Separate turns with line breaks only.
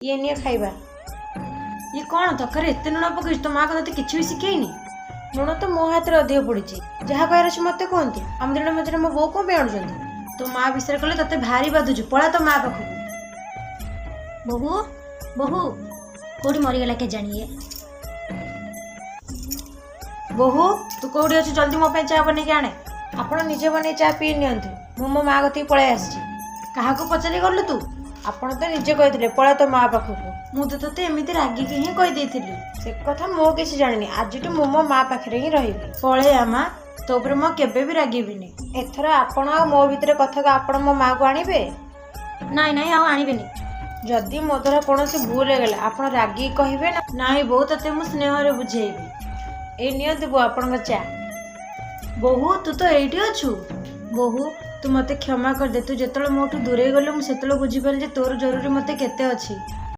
ये नियो खाइबा। ये कौन तकर एते लुण पकई तो माँ कहते किसी भी शिखेनी। लुण तो मो हाथ में अधिक पड़ी जहाँ कह मत कहते आम दिन मझे मो बो कौन आणुं तो माँ विषय कले ते भारी बाधुच पड़ा तो माँ पाख।
बहु बहु कौटी मरीगला के जानिए।
बोहू तू कौटी अच्छु जल्दी मो चा बन के आने। आपण निजे बन चा पी नि मु मो माँ गति पलि आसी। क्या पचारि गलु तू आपण तो निजे कही पड़ा तो माँ पाखक मुझे तो एमती रागिकी हिं कहीदे से कथा मो किसी जानी आज मु मो माँ पाखे ही रही पलि आमा तो मो केबे भी रागिबिनी। एथर आपण आ मो भितर कथा आपण मो माँ को आणबे
नाई नाई आउ आनिबेनी।
जदि मो द्वारा कौन भूल होगला आपण रागी कहे ना नाई बो ते मु स्नेह बुझेबी। ए नियंतु बो आपण चा। बोहू तू तो एठी अछु। बोहू तू मते क्षमा कर दे। तू जेतले मोठू दूरे गलु मु सेतले बुझी पारे जे तोर जरूरी मते केते अछि।